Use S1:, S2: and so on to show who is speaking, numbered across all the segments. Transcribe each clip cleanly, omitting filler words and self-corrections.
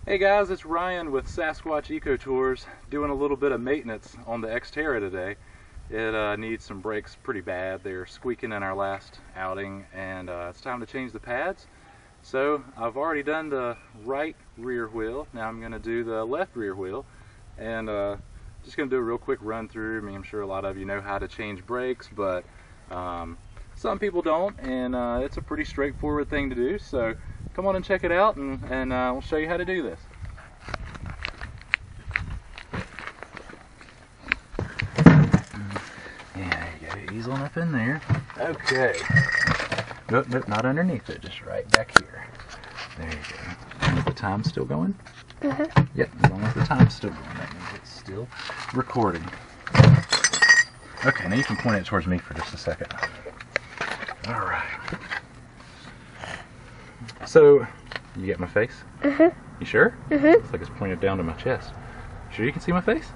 S1: Hey guys, it's Ryan with Sasquatch Eco Tours doing a little bit of maintenance on the Xterra today. It needs some brakes pretty bad. They're squeaking in our last outing and it's time to change the pads. So I've already done the right rear wheel. Now I'm going to do the left rear wheel and just going to do a real quick run through. I mean, I'm sure a lot of you know how to change brakes, but some people don't, and it's a pretty straightforward thing to do. So come on and check it out, and we'll show you how to do this. Yeah, there you go. Ease on up in there. Okay. Nope, nope, not underneath it. Just right back here. There you go. Is the time still going? Yep, as long as the time's still going, that means it's still recording. Okay, now you can point it towards me for just a second. All right. So, you get my face? You sure? Looks like it's pointed down to my chest. Sure you can see my face?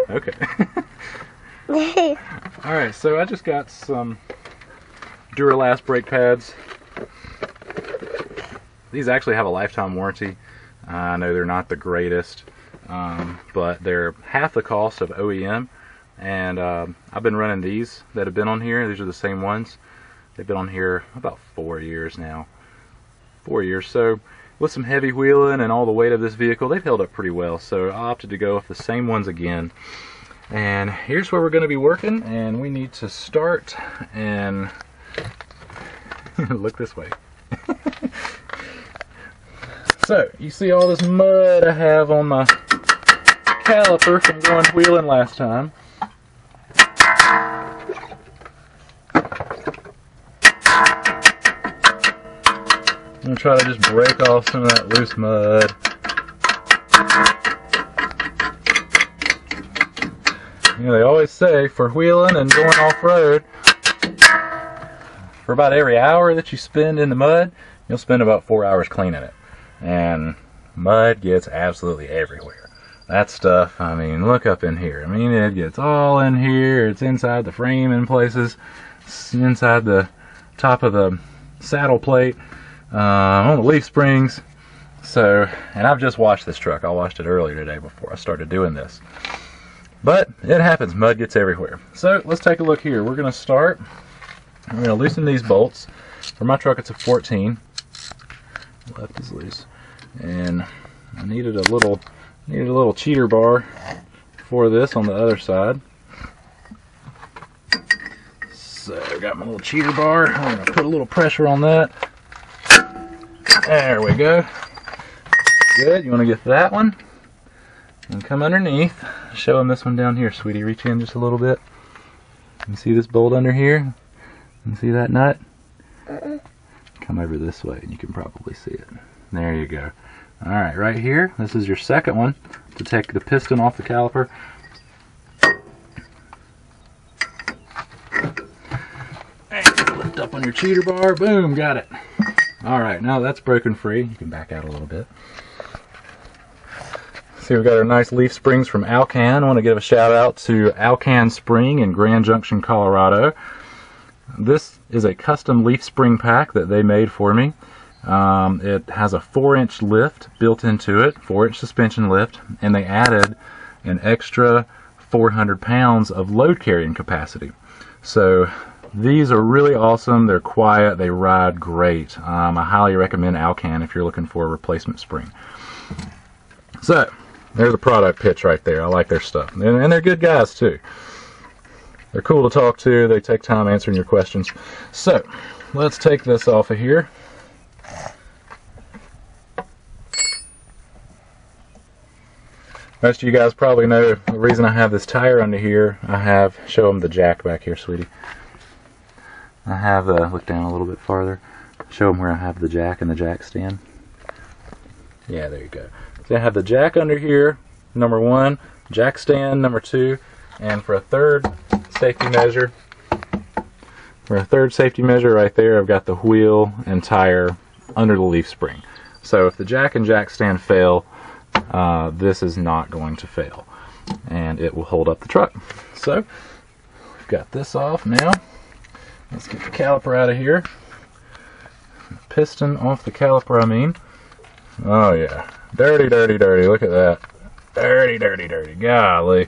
S1: Okay. Alright, so I just got some Duralast brake pads. These actually have a lifetime warranty. I know they're not the greatest, but they're half the cost of OEM. And I've been running these that have been on here. These are the same ones. They've been on here about 4 years now. 4 years. So with some heavy wheeling and all the weight of this vehicle, they've held up pretty well. So I opted to go with the same ones again. And here's where we're going to be working. And we need to start and look this way. So you see all this mud I have on my caliper from going wheeling last time. I'm going to try to just break off some of that loose mud. You know, they always say for wheeling and going off-road, for about every hour that you spend in the mud, you'll spend about 4 hours cleaning it. And mud gets absolutely everywhere. That stuff, I mean, look up in here. I mean, it gets all in here. It's inside the frame in places. It's inside the top of the saddle plate. On the leaf springs. So, and I've just washed this truck. I washed it earlier today before I started doing this. But it happens. Mud gets everywhere. So let's take a look here. We're going to start. I'm going to loosen these bolts. For my truck, it's a 14. Left is loose, and I needed a little cheater bar for this on the other side. So I got my little cheater bar. I'm going to put a little pressure on that. There we go. Good. You want to get that one and come underneath. Show them this one down here, sweetie. Reach in just a little bit. You see this bolt under here? You see that nut? Come over this way and you can probably see it. There you go. Alright, right here, this is your second one to take the piston off the caliper. And lift up on your cheater bar. Boom, got it. Alright, now that's broken free. You can back out a little bit. See, we've got our nice leaf springs from Alcan. I want to give a shout out to Alcan Spring in Grand Junction, Colorado. This is a custom leaf spring pack that they made for me. It has a 4-inch lift built into it, 4-inch suspension lift, and they added an extra 400 pounds of load carrying capacity. So these are really awesome. They're quiet. They ride great. I highly recommend Alcan if you're looking for a replacement spring. So there's a product pitch right there. I like their stuff. And they're good guys too. They're cool to talk to. They take time answering your questions. So let's take this off of here. Most of you guys probably know the reason I have this tire under here. Show them the jack back here, sweetie. I have, look down a little bit farther. Show them where I have the jack and the jack stand. Yeah, there you go. So I have the jack under here, number 1, jack stand, number 2, and for a third safety measure, right there, I've got the wheel and tire under the leaf spring. So if the jack and jack stand fail, this is not going to fail, and it will hold up the truck. So we've got this off now. Let's get the caliper out of here. Piston off the caliper, I mean. Oh yeah, Dirty, dirty, dirty. Look at that. Dirty, dirty, dirty. Golly.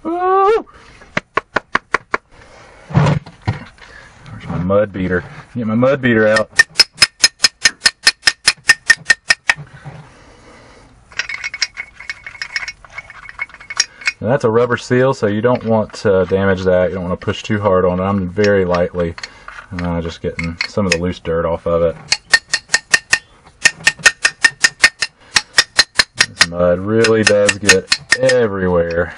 S1: Woo! Where's my mud beater? Get my mud beater out. Now that's a rubber seal, so you don't want to damage that. You don't want to push too hard on it. I'm very lightly just getting some of the loose dirt off of it. This mud really does get everywhere.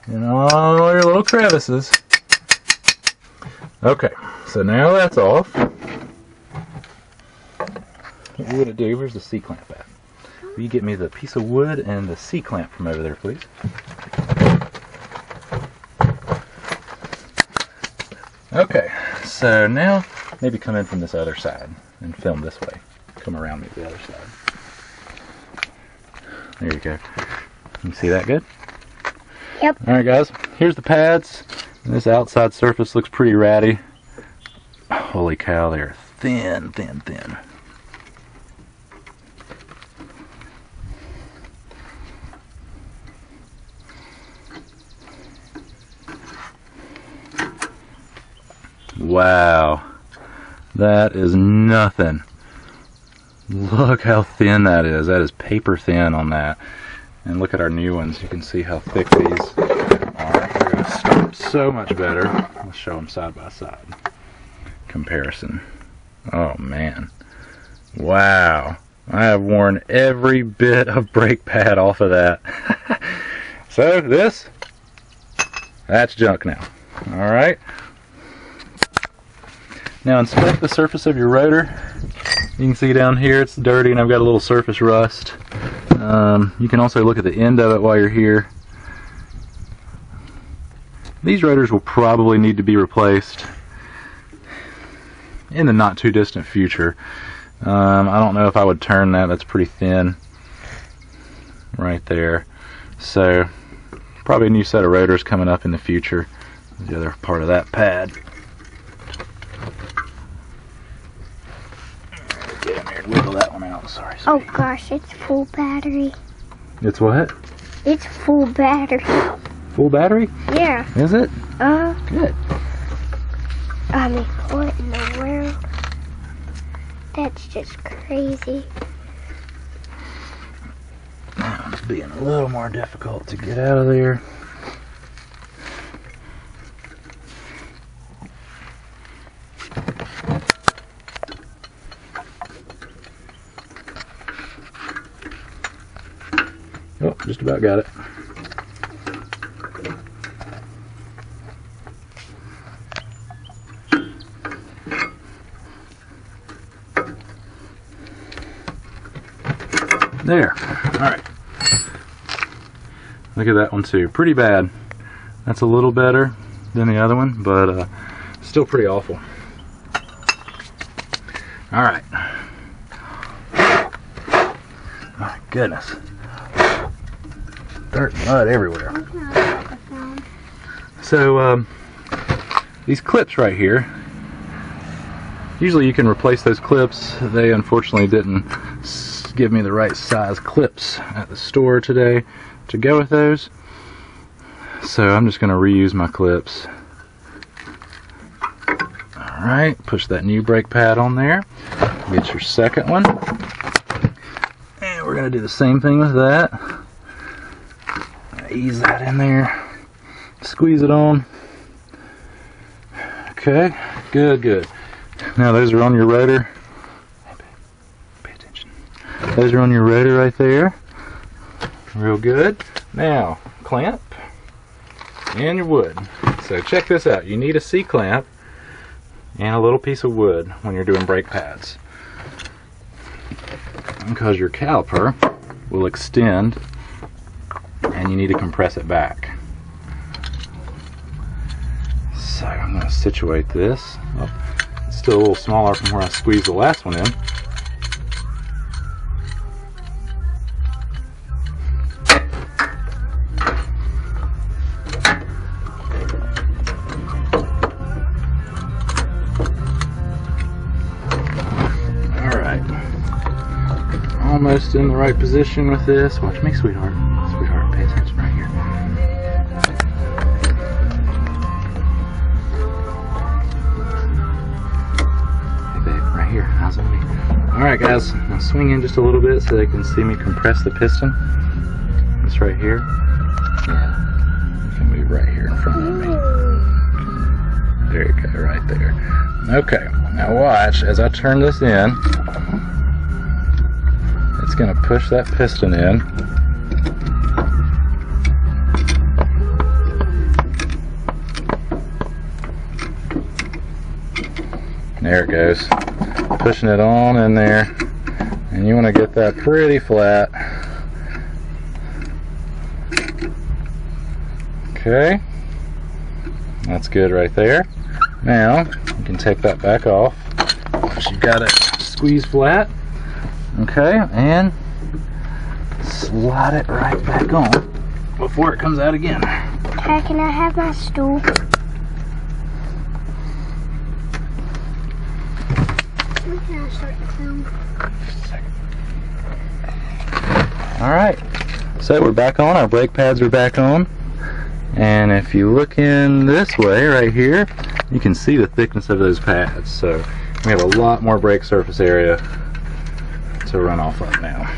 S1: In all your little crevices. Okay, so now that's off. What we're going to do, where's the C-clamp at? Will you get me the piece of wood and the C-clamp from over there, please? Okay, so now maybe come in from this other side and film this way. Come around me to the other side. There you go. You see that good?
S2: Yep.
S1: Alright guys, here's the pads. And this outside surface looks pretty ratty. Holy cow, they're thin, thin, thin. Wow, that is nothing. Look how thin that is. That is paper thin on that. And look at our new ones. You can see how thick these are. They're going to start so much better. Let's show them side by side. Comparison. Oh man. Wow. I have worn every bit of brake pad off of that. So that's junk now. Alright. Now inspect the surface of your rotor. You can see down here it's dirty and I've got a little surface rust. You can also look at the end of it while you're here. These rotors will probably need to be replaced in the not too distant future. I don't know if I would turn that. That's pretty thin right there. So probably a new set of rotors coming up in the future. The other part of that pad. Get in there and wiggle that one out. Sorry.
S2: Oh gosh, it's full battery.
S1: It's what?
S2: It's full battery.
S1: Full battery?
S2: Yeah.
S1: Is it?
S2: Good. I mean, what in the world? That's just crazy.
S1: Now it's being a little more difficult to get out of there. Oh, just about got it. There. Alright. Look at that one too. Pretty bad. That's a little better than the other one, but still pretty awful. Alright. My goodness. Dirt and mud everywhere. So these clips right here, usually you can replace those clips. They unfortunately didn't give me the right size clips at the store today to go with those, so I'm just going to reuse my clips. Alright, push that new brake pad on there, get your second one, and we're going to do the same thing with that. Ease that in there, squeeze it on. Okay, good, good. Now those are on your rotor. Pay attention. Those are on your rotor right there. Real good. Now, clamp and your wood. So check this out. You need a C-clamp and a little piece of wood when you're doing brake pads, because your caliper will extend and you need to compress it back. So I'm going to situate this. Oh, it's still a little smaller from where I squeezed the last one in. almost in the right position with this. Watch me, sweetheart. Sweetheart, pay attention right here. Hey babe, right here, eyes on me. Alright guys, now swing in just a little bit so they can see me compress the piston. This right here. Yeah. You can move right here in front of me. There you go, right there. Okay, now watch as I turn this in. It's going to push that piston in. There it goes. Pushing it on in there. And you want to get that pretty flat. Okay. That's good right there. Now, you can take that back off. Once you've got it squeezed flat. Okay, and slide it right back on before it comes out again.
S2: Dad, can I have my stool? When can I start the film?
S1: Alright, so we're back on. Our brake pads are back on. And if you look in this way right here, you can see the thickness of those pads. So we have a lot more brake surface area to run off of now.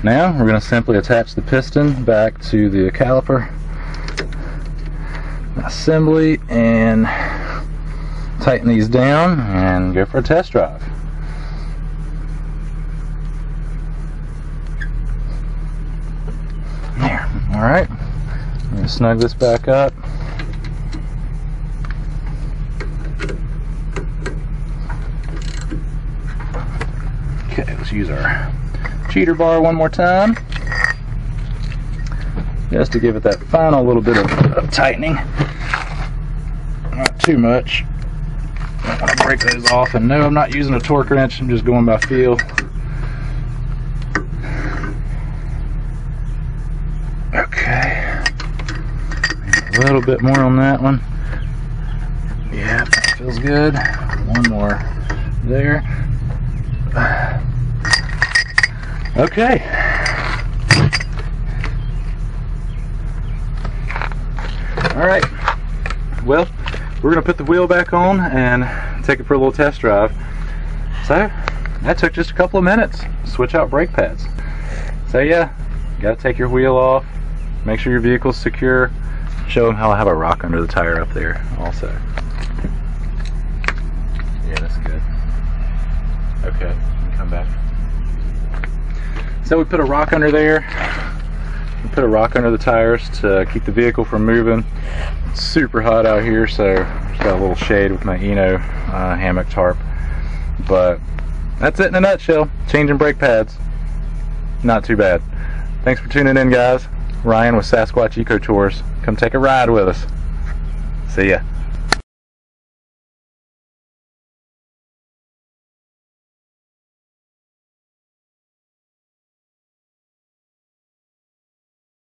S1: Now we're going to simply attach the piston back to the caliper assembly and tighten these down and go for a test drive. There. Alright. I'm going to snug this back up. Okay, let's use our cheater bar one more time, just to give it that final little bit of tightening. Not too much. I want to break those off, and no, I'm not using a torque wrench, I'm just going by feel. Okay, a little bit more on that one. Yeah, that feels good. One more there. Okay. Alright. Well, we're going to put the wheel back on and take it for a little test drive. So, that took just a couple of minutes. Switch out brake pads. So yeah, you got to take your wheel off. Make sure your vehicle's secure. Show them how I have a rock under the tire up there also. Yeah, that's good. Okay, come back. So we put a rock under there. We put a rock under the tires to keep the vehicle from moving. It's super hot out here, so just got a little shade with my Eno hammock tarp. But that's it in a nutshell. Changing brake pads. Not too bad. Thanks for tuning in, guys. Ryan with Sasquatch Eco Tours. Come take a ride with us. See ya.